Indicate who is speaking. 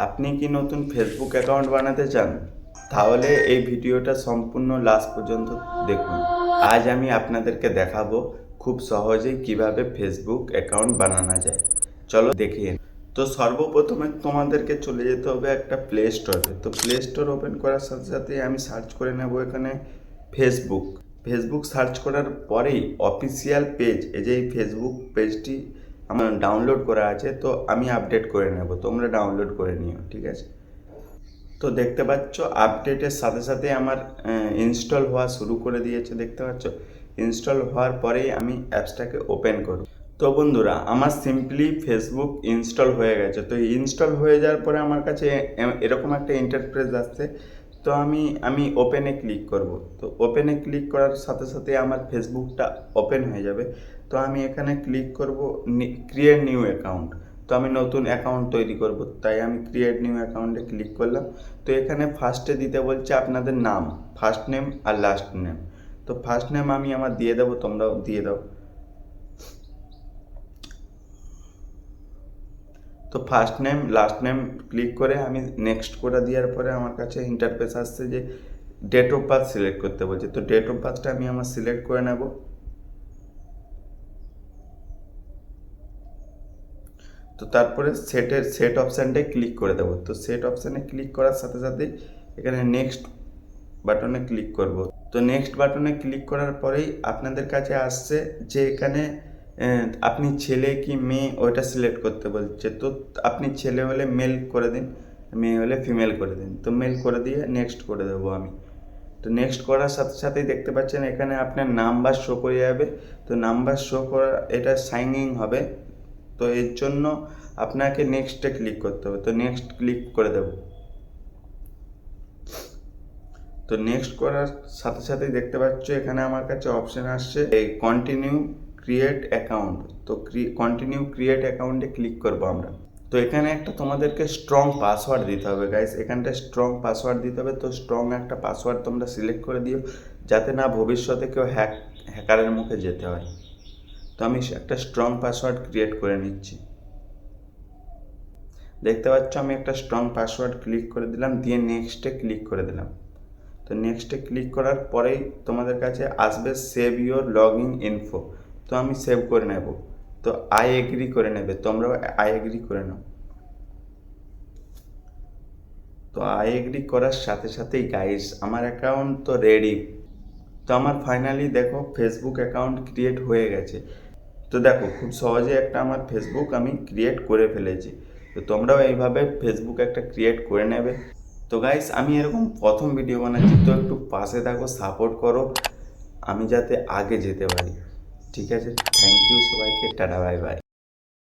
Speaker 1: আপনি কি নতুন ফেসবুক অ্যাকাউন্ট বানাতে চান? তাহলে এই ভিডিওটা সম্পূর্ণ লাস্ট পর্যন্ত দেখুন। আজ আমি আপনাদেরকে দেখাবো খুব সহজেই কিভাবে ফেসবুক অ্যাকাউন্ট বানানো যায়। চলো দেখে নিই। তো সর্বপ্রথমে তোমাদেরকে চলে যেতে হবে একটা প্লে স্টোরে। তো প্লে স্টোর ওপেন করার সাথে সাথেই আমি সার্চ করে নেব এখানে ফেসবুক। ফেসবুক সার্চ করার পরেই অফিসিয়াল পেজ, এই যে এই ফেসবুক পেজটি আমার ডাউনলোড করা আছে, তো আমি আপডেট করে নেব, তোমরা ডাউনলোড করে নিও, ঠিক আছে? তো দেখতে পাচ্ছ আপডেটের সাথে সাথে আমার ইনস্টল হওয়া শুরু করে দিয়েছে, দেখতে পাচ্ছ? ইনস্টল হওয়ার পরেই আমি অ্যাপসটাকে ওপেন করব। তো বন্ধুরা, আমার সিম্পলি ফেসবুক ইনস্টল হয়ে গেছে। তো ইনস্টল হয়ে যাওয়ার পরে আমার কাছে এরকম একটা ইন্টারফেস আসছে। তো আমি ওপেনে ক্লিক করব। তো ওপেনে ক্লিক করার সাথে সাথে আমার ফেসবুকটা ওপেন হয়ে যাবে। তো আমি এখানে ক্লিক করব ক্রিয়েট নিউ অ্যাকাউন্ট। তো আমি নতুন অ্যাকাউন্ট তৈরি করব, তাই আমি ক্রিয়েট নিউ অ্যাকাউন্টে ক্লিক করলাম। তো এখানে ফার্স্টে দিতে বলছে আপনাদের নাম, ফার্স্ট নেম আর লাস্ট নেম। তো ফার্স্ট নেম আমি আমার দিয়ে দেবো, তোমরাও দিয়ে দাও। তো first name last name click করে আমি নেক্সট করে দেওয়ার পরে আমার কাছে ইন্টারফেস আসছে যে ডেট অফ বার্থ সিলেক্ট করতে বলছে। তো ডেট অফ বার্থটা আমি আমার সিলেক্ট করে নেব। তো তারপরে সেট অপশানটায় ক্লিক করে দেবো। তো সেট অপশানে ক্লিক করার সাথে সাথেই এখানে নেক্সট বাটনে ক্লিক করব। তো নেক্সট বাটনে ক্লিক করার পরেই আপনাদের কাছে আসছে যে এখানে আপনি ছেলে কি মেয়ে ওইটা সিলেক্ট করতে বলছে। তো আপনি ছেলে হলে মেল করে দিন, মেয়ে হলে ফিমেল করে দিন। তো মেল করে দিয়ে নেক্সট করে দেবো আমি। তো নেক্সট করার সাথে সাথেই দেখতে পাচ্ছেন এখানে আপনার নাম্বার শো করে যাবে। তো নাম্বার শো করা, এটা সাইন ইন হবে। তো এর জন্য আপনাকে নেক্সটে ক্লিক করতে হবে। তো নেক্সট ক্লিক করে দেব। তো নেক্সট করার সাথে সাথেই দেখতে পাচ্ছ এখানে আমার কাছে অপশান আসছে এই কন্টিনিউ ক্রিয়েট অ্যাকাউন্ট। তো কন্টিনিউ ক্রিয়েট অ্যাকাউন্টে ক্লিক করবো আমরা। তো এখানে একটা তোমাদেরকে স্ট্রং পাসওয়ার্ড দিতে হবে গাইস, এখানটা স্ট্রং পাসওয়ার্ড দিতে হবে। তো স্ট্রং একটা পাসওয়ার্ড তোমরা সিলেক্ট করে দিও, যাতে না ভবিষ্যতে কেউ হ্যাকারের মুখে যেতে হয়। তো আমি একটা স্ট্রং পাসওয়ার্ড ক্রিয়েট করে নিচ্ছি। দেখতে পাচ্ছ আমি একটা স্ট্রং পাসওয়ার্ড ক্লিক করে দিলাম, দিয়ে নেক্সটে ক্লিক করে দিলাম। তো নেক্সটে ক্লিক করার পরেই তোমাদের কাছে আসবে save your log in info. তো আমি সেভ করে নেব। তো আই এগ্রি করে নেবে, তোমরাও আই এগ্রি করে নাও। তো আই এগ্রি করার সাথে সাথেই গাইস আমার অ্যাকাউন্ট তো রেডি। তো আমার ফাইনালি দেখো ফেসবুক অ্যাকাউন্ট ক্রিয়েট হয়ে গেছে। তো দেখো খুব সহজে একটা আমার ফেসবুক আমি ক্রিয়েট করে ফেলেছি। তো তোমরাও এইভাবে ফেসবুক একটা ক্রিয়েট করে নেবে। তো গাইস আমি এরকম প্রথম ভিডিও বানাচ্ছি, তো একটু পাশে থাকো, সাপোর্ট করো, আমি যাতে আগে যেতে পারি। ঠিক আছে, থ্যাংক ইউ সবাইকে, টাটা বাই বাই।